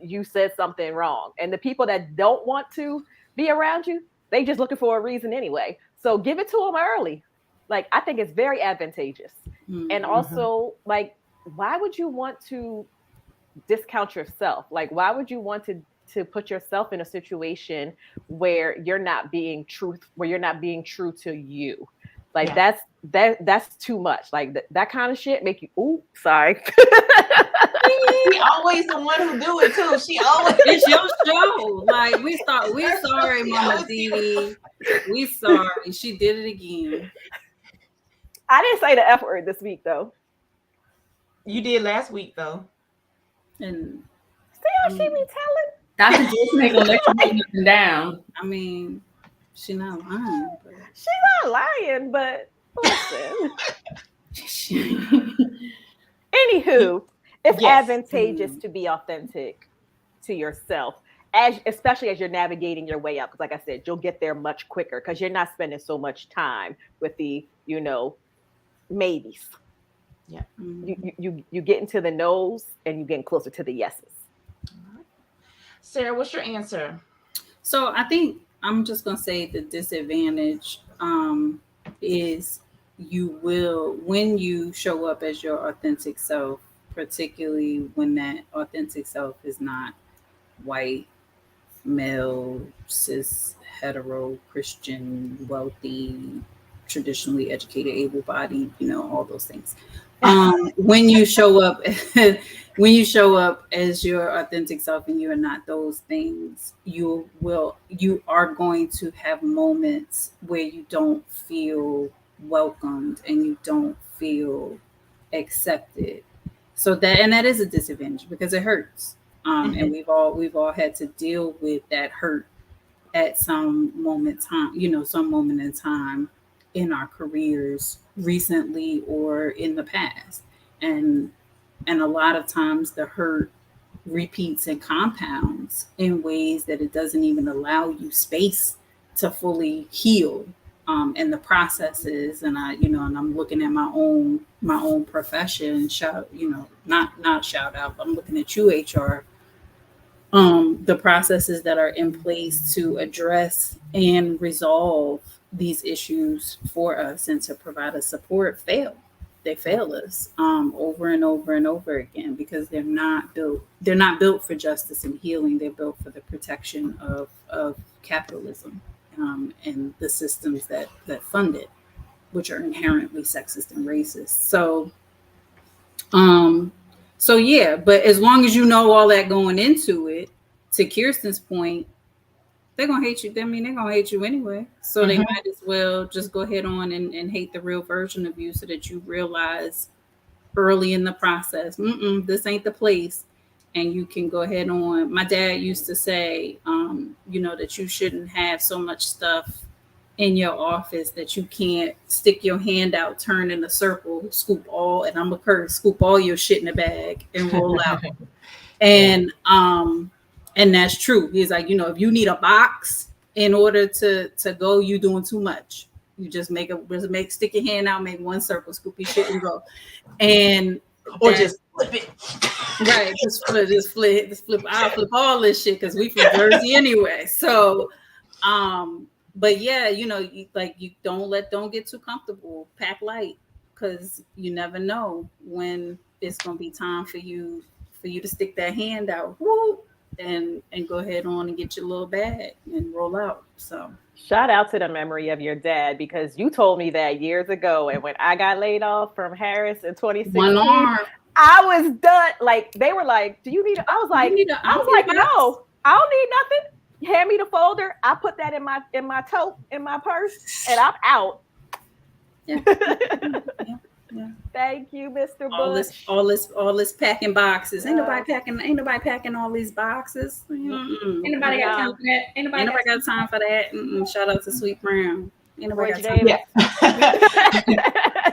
you said something wrong. And the people that don't want to be around you, they just looking for a reason anyway. So give it to them early. Like, I think it's very advantageous. And also, like, why would you want to discount yourself? Like, why would you want to put yourself in a situation where you're not being true to you? Like, that's too much. Like, that kind of shit make you, ooh, sorry.
She always the one who do it too. She always.
It's your show. Like, we're sorry, Mama Dee. We sorry. She did it again.
I didn't say the F word this week though.
You did last week though.
And see how she be telling?
Dr. Jason ain't gonna let you make nothing down.
I mean, she not lying. But...
She's not lying, but listen. Anywho, it's advantageous to be authentic to yourself, especially as you're navigating your way up. Because, like I said, you'll get there much quicker because you're not spending so much time with the, you know, maybes. Yeah, you get into the no's and you getting closer to the yeses.
Sarah, what's your answer?
So I think I'm just gonna say the disadvantage is when you show up as your authentic self, particularly when that authentic self is not white, male, cis, hetero, Christian, wealthy, traditionally educated, able-bodied, you know, all those things. When you show up when you show up as your authentic self and you are not those things, you are going to have moments where you don't feel welcomed and you don't feel accepted. So that is a disadvantage because it hurts. And we've all had to deal with that hurt at some moment in time in our careers recently or in the past. And a lot of times the hurt repeats and compounds in ways that it doesn't even allow you space to fully heal. And the processes, and I'm looking at my own profession. Not shout out, but I'm looking at you, HR. The processes that are in place to address and resolve these issues for us and to provide us support they fail us over and over and over again because they're not built for justice and healing. They're built for the protection of capitalism and the systems that fund it, which are inherently sexist and racist. So yeah, but as long as you know all that going into it, to Kirsten's point, they're gonna hate you. I mean, they're gonna hate you anyway. So they might as well just go ahead on and hate the real version of you so that you realize early in the process, this ain't the place. And you can go ahead on. My dad used to say, that you shouldn't have so much stuff in your office that you can't stick your hand out, turn in a circle, scoop all your shit in a bag and roll out. And that's true. He's like, if you need a box in order to go, you doing too much. You just stick your hand out, make one circle, scoop your shit and go. Or just flip it. Right. Just flip. I'll flip all this shit because we from Jersey anyway. So, but yeah, you don't get too comfortable. Pack light because you never know when it's gonna be time for you to stick that hand out, and go ahead on and get your little bag and roll out. So
shout out to the memory of your dad because you told me that years ago, and when I got laid off from Harris in 2016, I was done. Like they were like, "Do you need?" I was like, "No, I don't need nothing. Hand me the folder. I put that in my tote, in my purse, and I'm out."
Yeah.
Yeah. Thank you, Mr. Bush.
All this packing boxes. Ain't nobody packing all these boxes.
Ain't nobody got time for that. Ain't nobody got
time for that. Shout out to Sweet Brown. Ain't nobody got
time.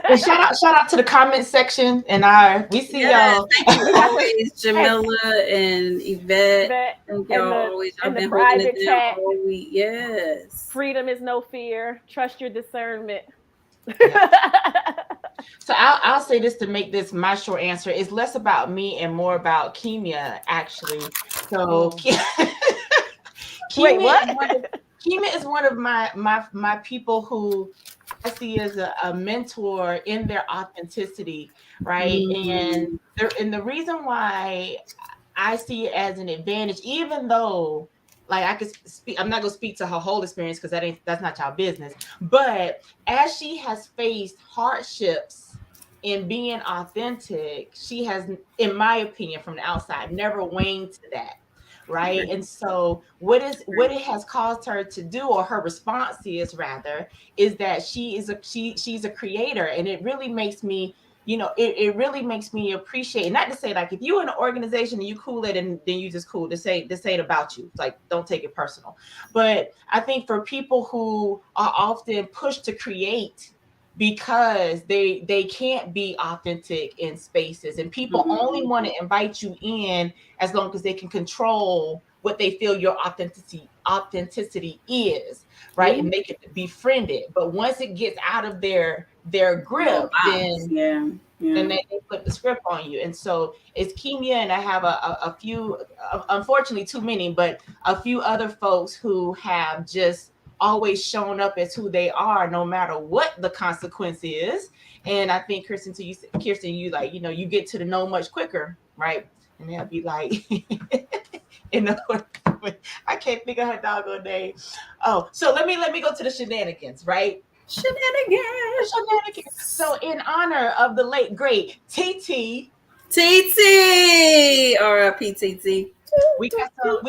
And shout out to the comment section and we see y'all.
Thank you always, Jamila and Yvette. Thank y'all always. I've been holding it down all week. Yes.
Freedom is no fear. Trust your discernment.
So I'll say this to make this my short answer. It's less about me and more about Kimya, actually. So
wait, what?
Kimya is one of my people who I see as a mentor in their authenticity, right? And the reason why I see it as an advantage, even though like I could speak, I'm not gonna speak to her whole experience because that's not y'all business. But as she has faced hardships in being authentic, she has, in my opinion, from the outside, never waned to that. Right. And so what it has caused her to do, or her response is rather, is that she's a creator. And it really makes me, it really makes me appreciate, not to say like if you're in an organization and you cool it and then you just cool, this ain't about you. Like, don't take it personal. But I think for people who are often pushed to create because they can't be authentic in spaces, and people only want to invite you in as long as they can control what they feel your authenticity is, right? And make it befriended. But once it gets out of their grip, then they flip the script on you. And so it's Kimya, and I have a few, unfortunately too many, but a few other folks who have just always shown up as who they are, no matter what the consequence is. And I think Kirsten, you like, you get to the know much quicker, right? And they'll be like, I can't think of her doggone name. Oh, so let me go to the shenanigans, right?
Shenanigans.
So in honor of the late great TT,
R.I.P. TT.
we got some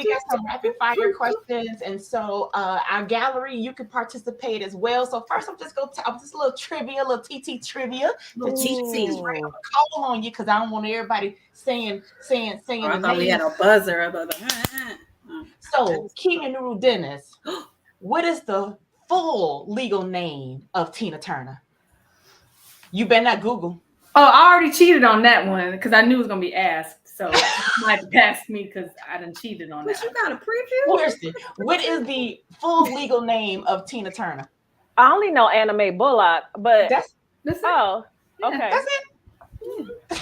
rapid fire questions, and so our gallery, you can participate as well. So first, I'm just a little trivia, a little TT trivia. The TT is right. I'm gonna call on you because I don't want everybody saying.
I thought we had a buzzer.
So, Kimya Nuru Dennis, what is the full legal name of Tina Turner? You better not Google.
Oh, I already cheated on that one because I knew it was gonna be asked. So you might have passed me because I done cheated on that.
But you got a preview?
Kirsten, what is the full legal name of Tina Turner?
I only know Anime Bullock, but
that's
okay.
That's it. Yeah.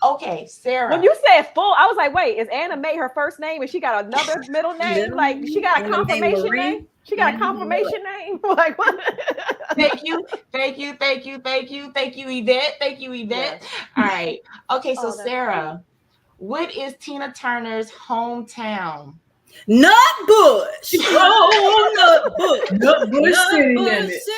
Okay, Sarah.
When you said full, I was like, wait, is Anime her first name and she got another middle name? Like she got a confirmation name? She got a confirmation name? Like what?
Thank you, Yvette. Yes. All right. Okay, so Sarah, what is Tina Turner's hometown?
Nutbush.
Nutbush City Limits.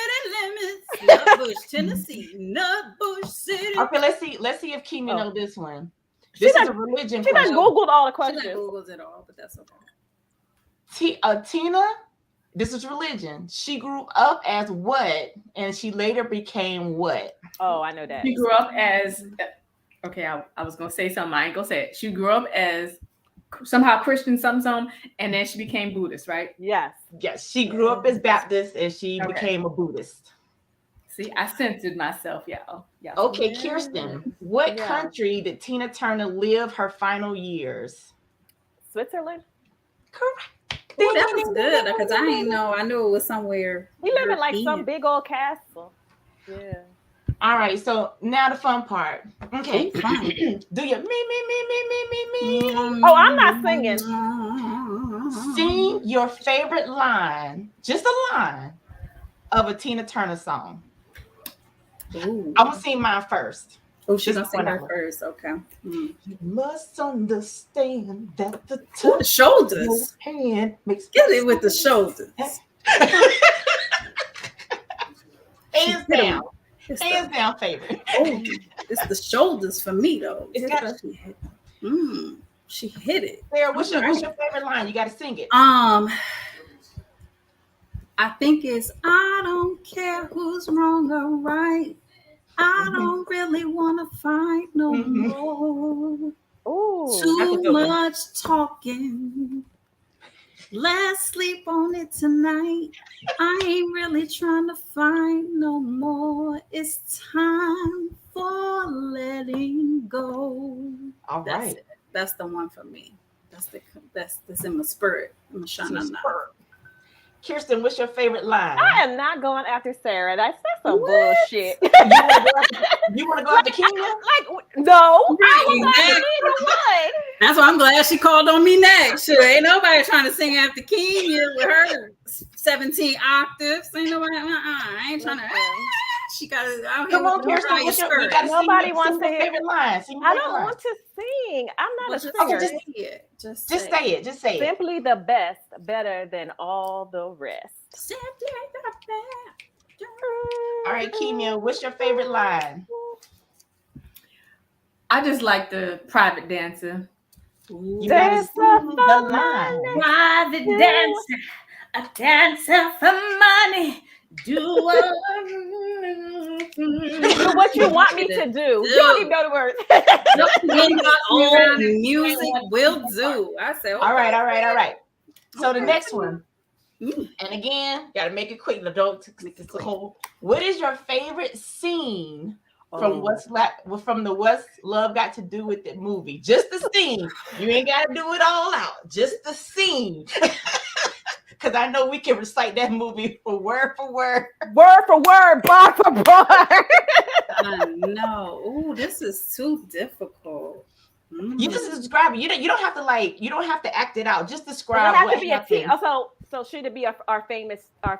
Nutbush, Tennessee. Nutbush City.
Okay, let's see if Kimya knows this one. This is a religion.
She done Googled all the questions.
She done Googled it all, but that's okay.
Tina, this is religion. She grew up as what, and she later became what?
Oh, I know that.
She grew up as. Okay, I was gonna say something. I ain't gonna say it. She grew up as somehow Christian, and then she became Buddhist, right?
Yes.
She grew up as Baptist and she became a Buddhist.
See, I censored myself, y'all.
Okay, Kirsten, what country did Tina Turner live her final years?
Switzerland.
Correct.
Oh, that was good because I didn't know. I knew it was somewhere.
He lived in like some big old castle. Yeah.
All right, so now the fun part. Okay. Do you me?
Oh, I'm not singing.
Sing your favorite line, just a line, of a Tina Turner song.
Ooh.
I'm gonna sing mine first.
Oh, she's gonna sing her first. Okay.
You must understand that the
shoulders
hand makes
get it with the shoulders.
Hands down. Hands down favorite.
Oh, it's the shoulders for me though. She hit it.
Sarah, what's your favorite line? You gotta sing it.
I think it's I don't care who's wrong or right. I don't really want to fight no more.
Ooh,
too much talking. Let's sleep on it tonight. I ain't really trying to fight no more. It's time for letting go.
All right.
That's the one for me. That's in my spirit. I'm shining out.
Kirsten, what's your favorite line?
I am not going after Sarah. That's some bullshit.
You want to go after Kimya?
No. I was not either one.
That's why I'm glad she called on me next. Sure, ain't nobody trying to sing after Kimya with her 17 octaves. Ain't nobody. I ain't trying to. She got to.
Come on, Kirsten.
Nobody wants to hear
favorite line.
I don't want to sing. I'm not a singer.
Okay, just say it. Just say it.
Simply the best, better than all the rest.
Simply the best.
All right, Kimya, what's your favorite line?
I just like the private dancer.
You gotta sing the line.
Private dancer, a dancer for money. Do
what you want me to do. You don't even know the words.
Music will do. I say, okay.
All right. So the next one, and again, gotta make it quick. Don't make it cold. What is your favorite scene from the What's Love Got to Do with It movie? Just the scene. You ain't gotta do it all out. Just the scene. Because I know we can recite that movie word for word, bar for bar.
I know. Ooh, this is too difficult.
You just describe it. You don't have to you don't have to act it out. Just describe
what happened. So should it be our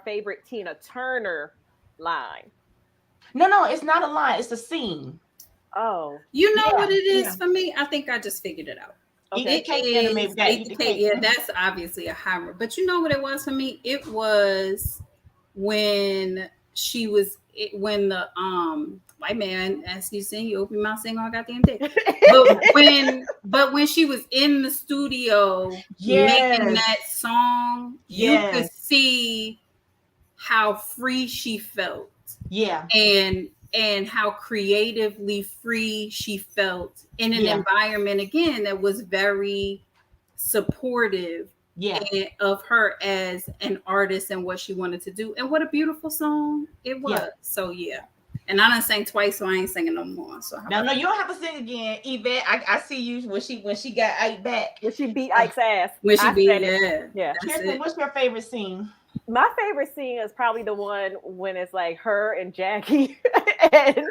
favorite Tina Turner line?
No, it's not a line. It's a scene.
Oh,
you know what it is for me? I think I just figured it out.
Okay.
Yeah, that's obviously a hammer. But you know what it was for me? It was when the white man asked you to sing, you open your mouth, sing all goddamn day. But when she was in the studio making that song, you could see how free she felt.
Yeah.
And how creatively free she felt in an environment, again, that was very supportive of her as an artist and what she wanted to do. And what a beautiful song it was. So and I done sang twice, so I ain't singing no more. So
no, you don't have to sing again, Yvette. I see you when she got Ike back.
When she beat Ike's ass.
When she beat
Kirsten, what's your favorite scene?
My favorite scene is probably the one when it's like her and Jackie and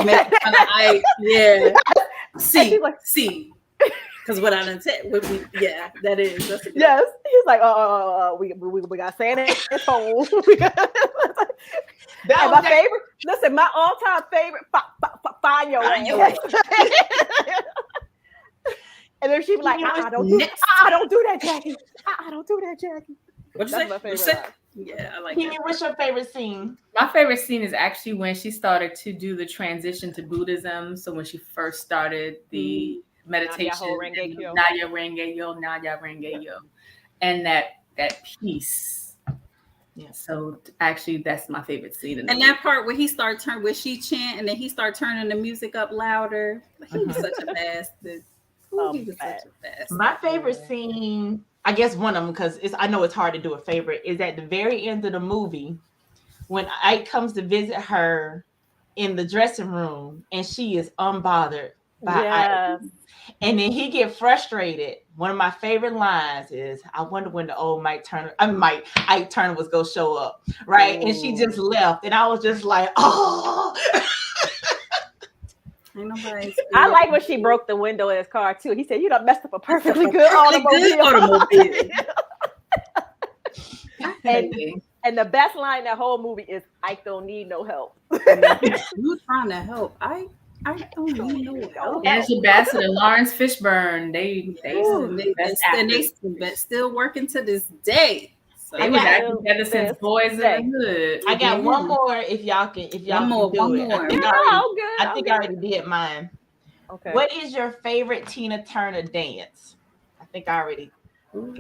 make fun of Ike. Yeah. See. Because what I done said, that is. That's a good
yes. He's like, we got Santa at home. My favorite. Listen, my all-time favorite. Find your way. And then she be like, don't do that, Jackie. Don't do that, Jackie.
What'd you say?
My favorite.
Yeah, I like
Kimya, what's your favorite scene?
My favorite scene is actually when she started to do the transition to Buddhism. So when she first started the meditation, Naya Renge Yo, and that piece. Yeah. So actually, that's my favorite scene.
And that part where he started where she chant, and then he started turning the music up louder. He was such a bastard. He was such a bastard.
My favorite scene, I guess one of them, because I know it's hard to do a favorite, is at the very end of the movie when Ike comes to visit her in the dressing room and she is unbothered by Ike. And then he get frustrated. One of my favorite lines is, I wonder when the old Ike Turner was going to show up, right? Ooh. And she just left. And I was just like, oh.
I like when she broke the window in his car too. He said, "You done messed up a perfectly good automobile." and the best line in that whole movie is, "Ike don't need no help."
You trying to help? I don't need no help.
Angela Bassett and Lawrence Fishburne, they
still working to this day. So
they was acting together since Boys in the Hood.
I got one more if y'all can do it. I think I already did mine. Okay. What is your favorite Tina Turner dance? I think I already did.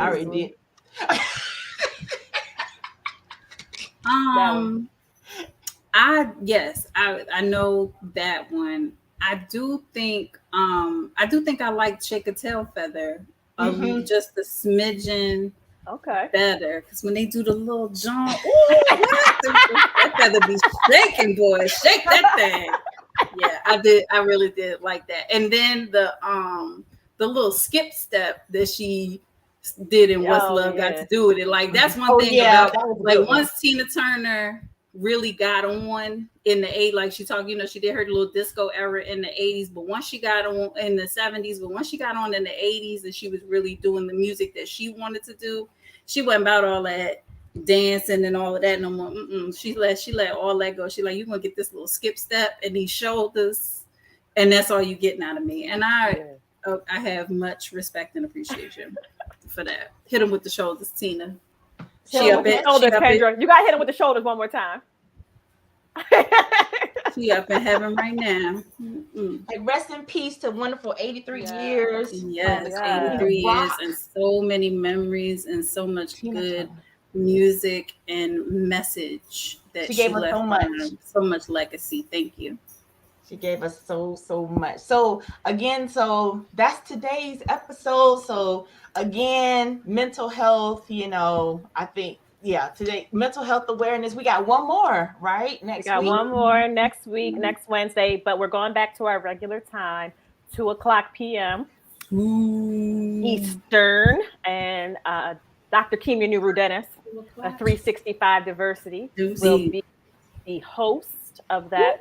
I know that one. I do think I like Shake a Tail Feather. Just a smidgen.
Okay.
Better, because when they do the little jump, that feather be shaking, boy. Shake that thing. Yeah, I really did like that. And then the little skip step that she did in What's Love Got to Do with It. Like that's one thing about like once Tina Turner really got on in the 80s, like she talked, she did her little disco era in the 80s, but once she got on in the 70s, but once she got on in the 80s and she was really doing the music that she wanted to do, she wasn't about all that dancing and all of that no more. She let all that go. She like, you gonna get this little skip step and these shoulders, and that's all you getting out of me. And I have much respect and appreciation for that. Hit him with the shoulders, Tina.
Kendra. You gotta hit him with the shoulders one more time.
She up in heaven right now.
Hey, rest in peace to wonderful 83 years.
Yes, 83 years and so many memories and so much good music and message that she gave us so much legacy. Thank you.
She gave us so much. So again, that's today's episode. So again, mental health, I think, today, mental health awareness. We got one more, right? Next week.
One more next week, next Wednesday, but we're going back to our regular time, 2:00 p.m. Eastern. And Dr. Kimya Nuru-Dennis, 365 Diversity, will be the host of that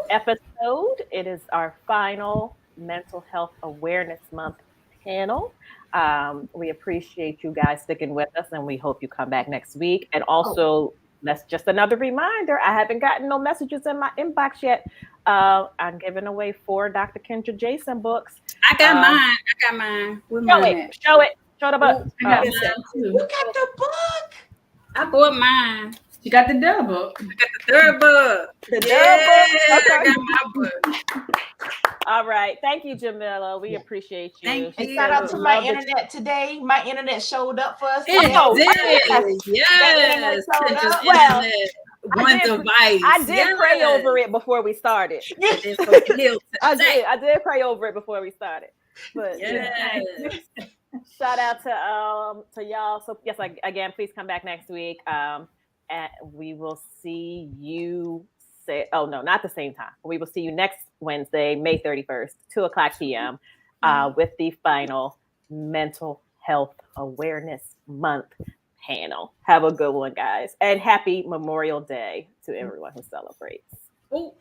episode. It is our final Mental Health Awareness Month panel. We appreciate you guys sticking with us, and we hope you come back next week. And also, that's just another reminder, I haven't gotten no messages in my inbox yet. I'm giving away 4 Dr. Kendra Jason books.
I got mine.
Show it. Show the book.
You got the book.
I bought mine.
You got the dub book.
I got the third book.
The
Yeah,
dub book.
I got my book.
All right. Thank you, Jamila. We appreciate you.
Thank
And
you.
shout out to my internet today. My internet showed up for us.
It did. Yes.
Well,
one device.
I did pray over it before we started. I did pray over it before we started. But shout out to y'all. So yes, again, please come back next week. And we will see you. Not the same time. We will see you next Wednesday, May 31st, 2:00 p.m. With the final Mental Health Awareness Month panel. Have a good one, guys. And happy Memorial Day to everyone who celebrates.
Oh.